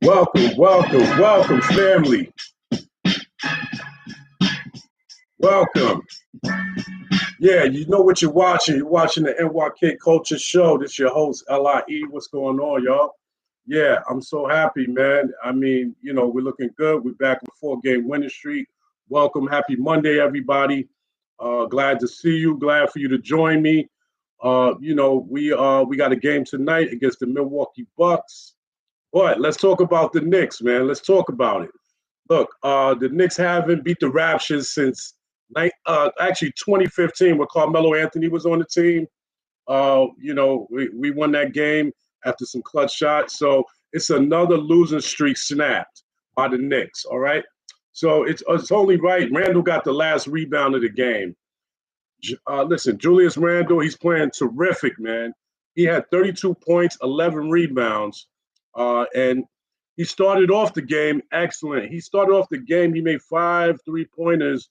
Welcome, family. Welcome. Yeah, you know what you're watching. You're watching the N.Y.K Culture Show. This is your host, L.I.E. What's going on, y'all? Yeah, I'm so happy, man. I mean, we're looking good. We're back on a four-game winning streak. Welcome. Happy Monday, everybody. Glad to see you. Glad for you to join me. We got a game tonight against the Milwaukee Bucks. But let's talk about the Knicks, man. Let's talk about it. Look, the Knicks haven't beat the Raptors since actually 2015 when Carmelo Anthony was on the team. We won that game after some clutch shots. So it's another losing streak snapped by the Knicks, all right? So it's only right. Randall got the last rebound of the game. Listen, Julius Randle, he's playing terrific, man. He had 32 points, 11 rebounds, and he started off the game excellent. He started off the game, he made 5 3-pointers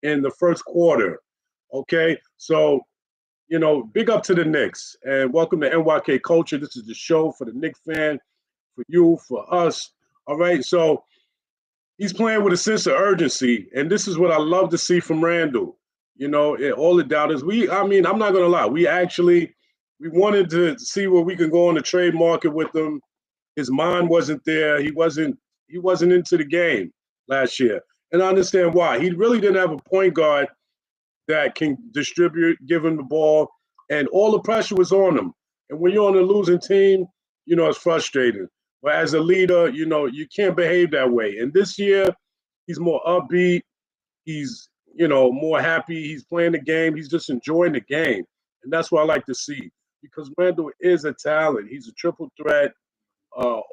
in the first quarter. Okay, so, big up to the Knicks, and welcome to NYK Culture. This is the show for the Knicks fan, for you, for us. All right, so he's playing with a sense of urgency, and this is what I love to see from Randall. All the doubters. I'm not gonna lie. We wanted to see where we can go on the trade market with him. His mind wasn't there. He wasn't into the game last year, and I understand why. He really didn't have a point guard that can distribute, give him the ball, and all the pressure was on him. And when you're on a losing team, it's frustrating. But as a leader, you can't behave that way. And this year, he's more upbeat. He's, more happy. He's playing the game. He's just enjoying the game. And that's what I like to see because Randall is a talent. He's a triple threat,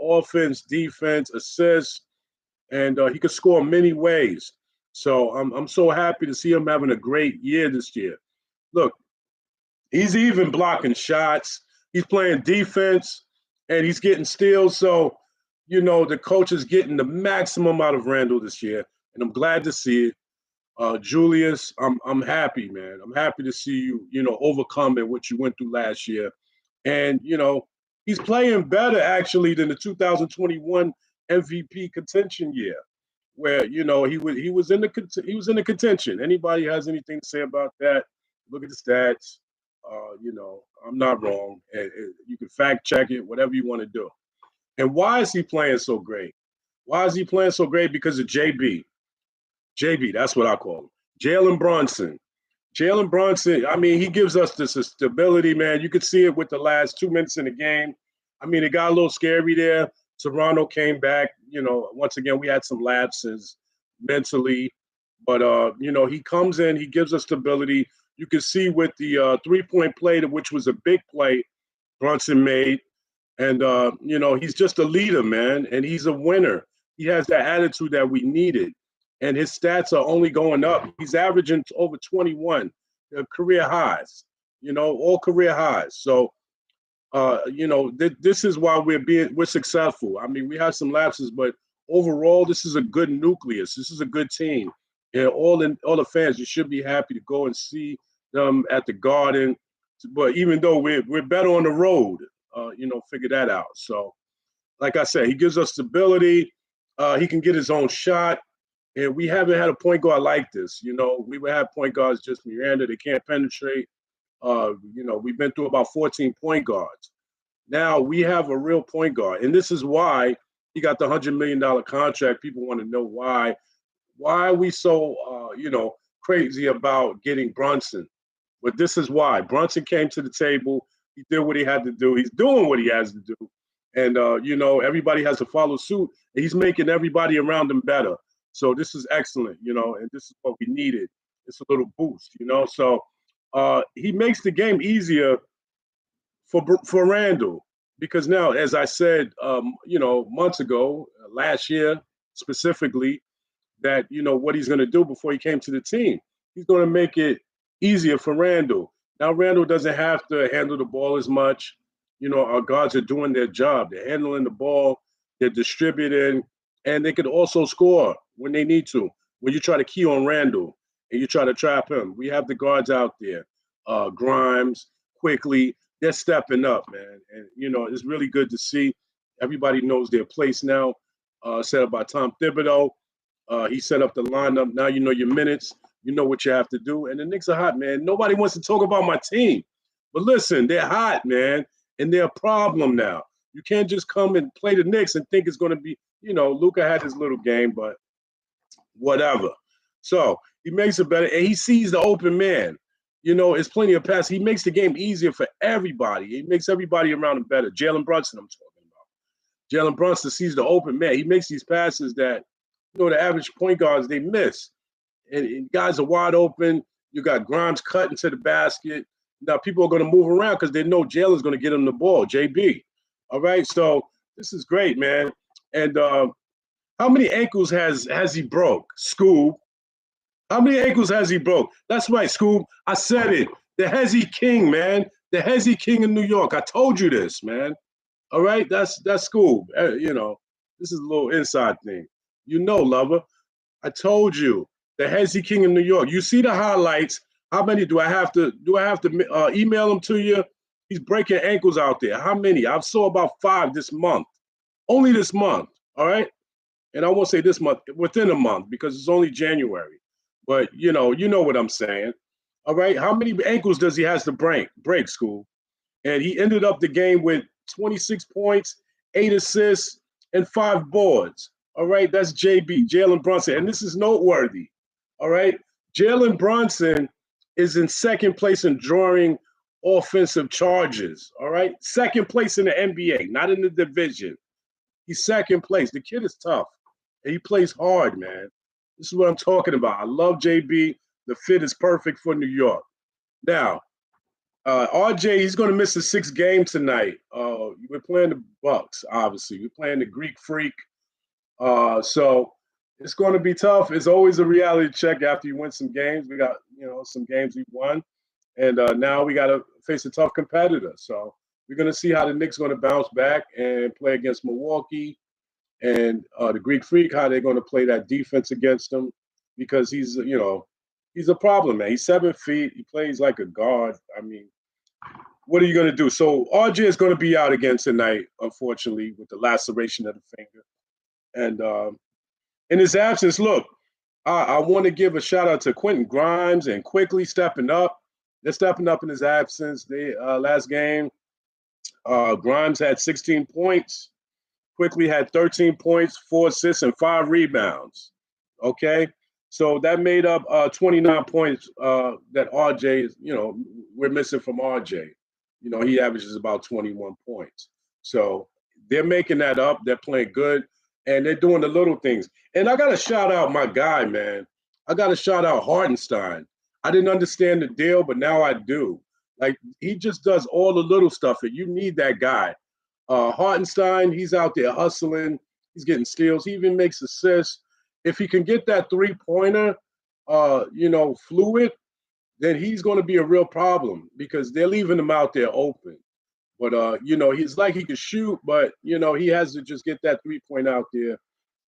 offense, defense, assists, and he could score many ways. So I'm so happy to see him having a great year this year. Look, he's even blocking shots. He's playing defense, and he's getting steals. So, the coach is getting the maximum out of Randall this year, and I'm glad to see it. Julius, I'm happy, man. I'm happy to see you, overcoming what you went through last year. And, he's playing better actually than the 2021 MVP contention year, where he was in the contention. Anybody has anything to say about that? Look at the stats. I'm not wrong. And you can fact check it, whatever you want to do. And why is he playing so great? Why is he playing so great? Because of JB. JB, that's what I call him. Jalen Brunson. Jalen Brunson, I mean, he gives us this stability, man. You could see it with the last 2 minutes in the game. I mean, it got a little scary there. Toronto came back. Once again, we had some lapses mentally. But, he comes in, he gives us stability. You can see with the three-point play, which was a big play Brunson made. And, he's just a leader, man. And he's a winner. He has that attitude that we needed. And his stats are only going up. He's averaging over 21 career highs, all career highs. So, this is why we're successful. I mean, we have some lapses, but overall, this is a good nucleus. This is a good team. And all the fans, you should be happy to go and see them at the Garden. But even though we're better on the road, figure that out. So, like I said, he gives us stability. He can get his own shot. And we haven't had a point guard like this. We would have point guards just Miranda. They can't penetrate. We've been through about 14 point guards. Now we have a real point guard. And this is why he got the $100 million contract. People want to know why. Why are we so, crazy about getting Brunson? But this is why. Brunson came to the table. He did what he had to do. He's doing what he has to do. And, everybody has to follow suit. And he's making everybody around him better. So this is excellent, and this is what we needed. It's a little boost, So he makes the game easier for Randall because now, as I said, months ago, last year specifically, that what he's going to do before he came to the team. He's going to make it easier for Randall. Now Randall doesn't have to handle the ball as much. Our guards are doing their job. They're handling the ball. They're distributing. And they could also score when they need to. When you try to key on Randall and you try to trap him, we have the guards out there. Grimes, quickly, they're stepping up, man. And, it's really good to see. Everybody knows their place now. set up by Tom Thibodeau. He set up the lineup. Now you know your minutes. You know what you have to do. And the Knicks are hot, man. Nobody wants to talk about my team. But listen, they're hot, man. And they're a problem now. You can't just come and play the Knicks and think it's going to be, Luka had his little game, but whatever. So he makes it better. And he sees the open man. It's plenty of passes. He makes the game easier for everybody. He makes everybody around him better. Jalen Brunson, I'm talking about. Jalen Brunson sees the open man. He makes these passes that, the average point guards, they miss. And guys are wide open. You got Grimes cutting to the basket. Now people are going to move around because they know Jalen's going to get him the ball, JB. All right, so this is great, man. And how many ankles has he broke, Scoob? How many ankles has he broke? That's right, Scoob. I said it. The Hezzy King, man. The Hezzy King in New York. I told you this, man. All right, that's Scoob. This is a little inside thing. Lover. I told you. The Hezzy King in New York. You see the highlights. How many do I have to email them to you? He's breaking ankles out there. How many? I saw about 5 this month. Only this month. All right. And I won't say this month, within a month, because it's only January. But you know what I'm saying. All right. How many ankles does he has to break, School? And he ended up the game with 26 points, 8 assists, and 5 boards. All right. That's Jalen Brunson. And this is noteworthy. All right. Jalen Brunson is in second place in drawing offensive charges. All right. Second place in the NBA, not in the division. He's second place. The kid is tough. And he plays hard, man. This is what I'm talking about. I love JB. The fit is perfect for New York. Now, RJ, he's going to miss the 6th game tonight. We're playing the Bucks, obviously. We're playing the Greek Freak. So it's going to be tough. It's always a reality check after you win some games. We got, some games we won. And now we got to face a tough competitor. So we're going to see how the Knicks are going to bounce back and play against Milwaukee and the Greek Freak, how they're going to play that defense against them, because he's a problem, man. He's 7 feet. He plays like a guard. I mean, what are you going to do? So RJ is going to be out again tonight, unfortunately, with the laceration of the finger. And in his absence, look, I want to give a shout out to Quentin Grimes and Quickly stepping up. They're stepping up in his absence. They last game, Grimes had 16 points. Quickly had 13 points, 4 assists, and 5 rebounds. Okay, so that made up 29 points that RJ is. We're missing from RJ. He averages about 21 points. So they're making that up. They're playing good. And they're doing the little things. And I got to shout out my guy, man. I got to shout out Hartenstein. I didn't understand the deal, but now I do. Like, he just does all the little stuff, and you need that guy. Hartenstein, he's out there hustling. He's getting steals. He even makes assists. If he can get that three-pointer, fluid, then he's going to be a real problem because they're leaving him out there open. But, he's like he can shoot, but, he has to just get that 3-point out there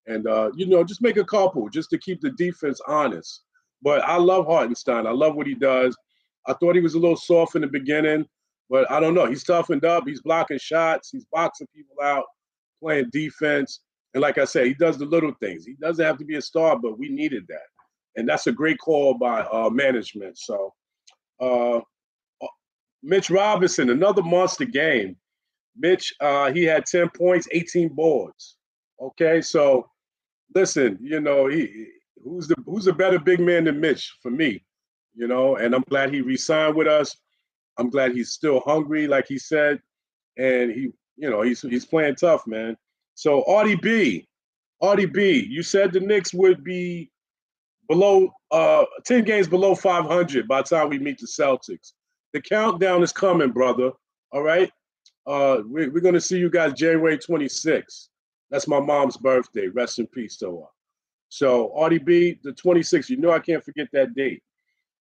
and, just make a couple just to keep the defense honest. But I love Hartenstein. I love what he does. I thought he was a little soft in the beginning, but I don't know. He's toughened up. He's blocking shots. He's boxing people out, playing defense. And like I said, he does the little things. He doesn't have to be a star, but we needed that. And that's a great call by management. So, Mitch Robinson, another monster game. Mitch, he had 10 points, 18 boards. Okay, so listen, who's a better big man than Mitch for me? And I'm glad he re-signed with us. I'm glad he's still hungry, like he said, and he's playing tough, man. So RDB, you said the Knicks would be below 10 games below 500 by the time we meet the Celtics. The countdown is coming, brother. All right. We're going to see you guys January 26th. That's my mom's birthday. Rest in peace to her. So RDB, the 26th, I can't forget that date.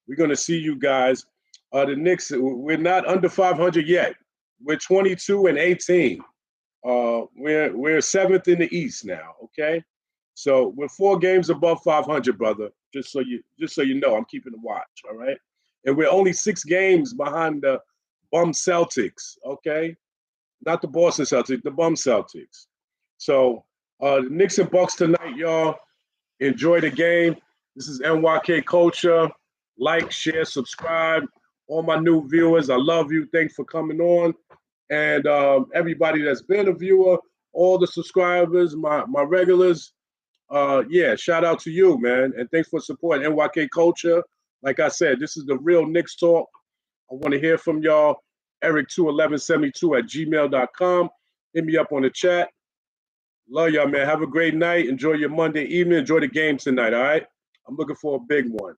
We're going to see you guys. The Knicks, we're not under 500 yet. We're 22-18. We're 7th in the East now, okay? So we're 4 games above 500, brother. Just so you know, I'm keeping a watch, all right? And we're only 6 games behind the bum Celtics, okay? Not the Boston Celtics, the bum Celtics. So The Knicks and Bucks tonight, y'all. Enjoy the game. This is N.Y.K Culture. Like, share, subscribe. All my new viewers, I love you. Thanks for coming on. And everybody that's been a viewer, all the subscribers, my regulars, yeah, shout out to you, man. And thanks for supporting N.Y.K Culture. Like I said, this is the real Knicks talk. I want to hear from y'all. Eric21172@gmail.com. Hit me up on the chat. Love y'all, man. Have a great night. Enjoy your Monday evening. Enjoy the game tonight, all right? I'm looking for a big one.